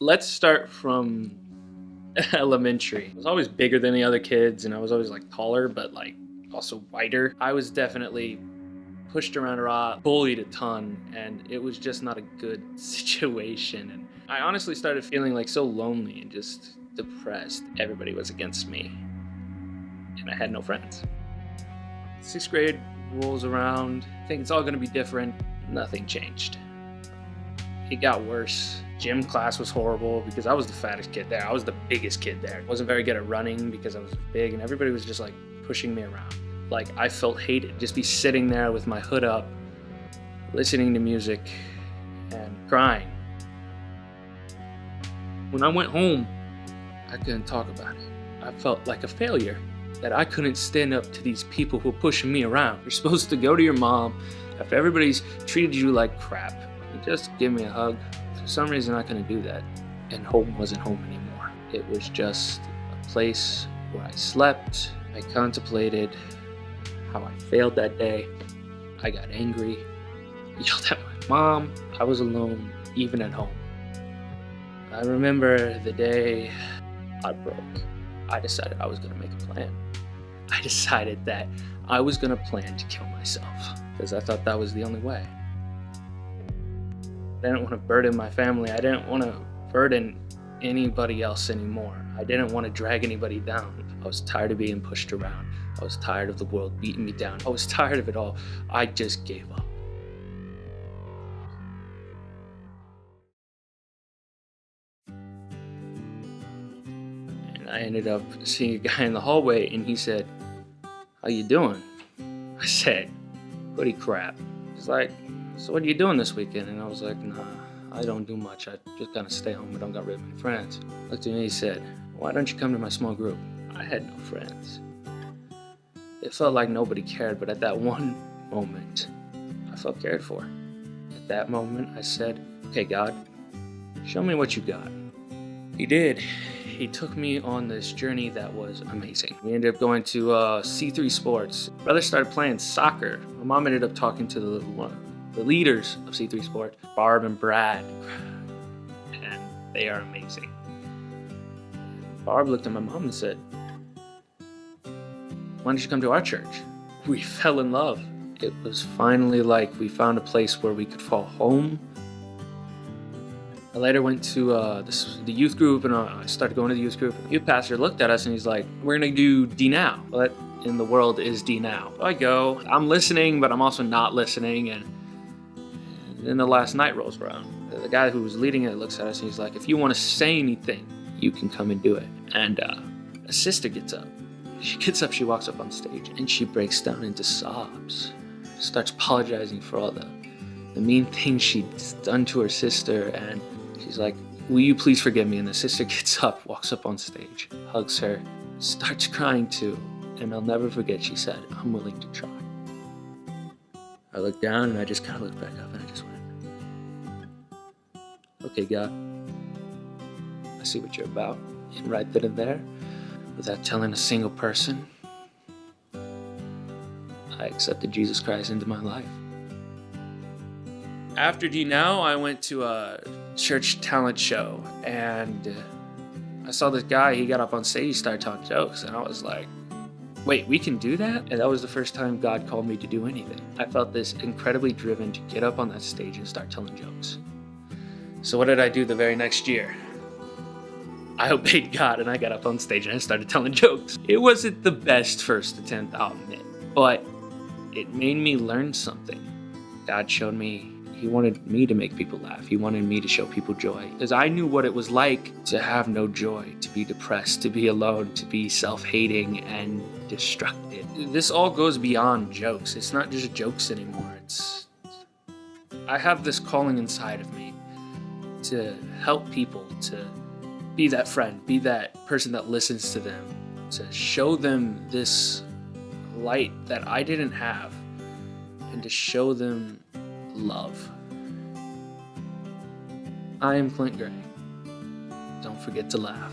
Let's start from elementary. I was always bigger than the other kids, and I was always like taller, but like also whiter. I was definitely pushed around a lot, bullied a ton, and it was just not a good situation. And I honestly started feeling like so lonely and just depressed. Everybody was against me, and I had no friends. Sixth grade rolls around, think it's all gonna be different. Nothing changed. It got worse. Gym class was horrible because I was the fattest kid there. I was the biggest kid there. Wasn't very good at running because I was big, and everybody was just like pushing me around. Like I felt hated. Just be sitting there with my hood up, listening to music and crying. When I went home, I couldn't talk about it. I felt like a failure, that I couldn't stand up to these people who were pushing me around. You're supposed to go to your mom after everybody's treated you like crap and just give me a hug. For some reason, I couldn't do that, and home wasn't home anymore. It was just a place where I slept. I contemplated how I failed that day. I got angry, yelled at my mom. I was alone, even at home. I remember the day I broke. I decided I was gonna make a plan. I decided that I was gonna plan to kill myself because I thought that was the only way. I didn't want to burden my family. I didn't want to burden anybody else anymore. I didn't want to drag anybody down. I was tired of being pushed around. I was tired of the world beating me down. I was tired of it all. I just gave up. And I ended up seeing a guy in the hallway, and he said, "How you doing?" I said, "Pretty crap." He's like, "So what are you doing this weekend?" And I was like, "Nah, I don't do much. I just gotta stay home. I don't got really many friends." Looked at me, he said, "Why don't you come to my small group?" I had no friends. It felt like nobody cared, but at that one moment, I felt cared for. At that moment, I said, "Okay, God, show me what you got." He did. He took me on this journey that was amazing. We ended up going to C3 Sports. Brother started playing soccer. My mom ended up talking to the leaders of C3 Sports, Barb and Brad, and they are amazing. Barb looked at my mom and said, "Why don't you come to our church?" We fell in love. It was finally like we found a place where we could fall home. I later went to the youth group, and I started going to the youth group. The youth pastor looked at us and he's like, "We're gonna do D Now." What in the world is D Now? So I go, I'm listening, but I'm also not listening, and then the last night rolls around. The guy who was leading it looks at us and he's like, "If you want to say anything, you can come and do it." And a sister gets up. She gets up, she walks up on stage, and she breaks down into sobs. Starts apologizing for all the mean things she'd done to her sister, and she's like, "Will you please forgive me?" And the sister gets up, walks up on stage, hugs her, starts crying too. And I'll never forget, she said, "I'm willing to try." I looked down and I just kind of looked back up and I just went, "Okay, God, I see what you're about." And right then and there, without telling a single person, I accepted Jesus Christ into my life. After D Now, I went to a church talent show, and I saw this guy. He got up on stage, he started telling jokes, and I was like, "Wait, we can do that?" And that was the first time God called me to do anything. I felt this incredibly driven to get up on that stage and start telling jokes. So what did I do the very next year? I obeyed God, and I got up on stage and I started telling jokes. It wasn't the best first attempt, I'll admit, but it made me learn something. God showed me He wanted me to make people laugh. He wanted me to show people joy, because I knew what it was like to have no joy, to be depressed, to be alone, to be self-hating and destructive. This all goes beyond jokes. It's not just jokes anymore. I have this calling inside of me to help people, to be that friend, be that person that listens to them, to show them this light that I didn't have, and to show them love. I am Clint Gray. Don't forget to laugh.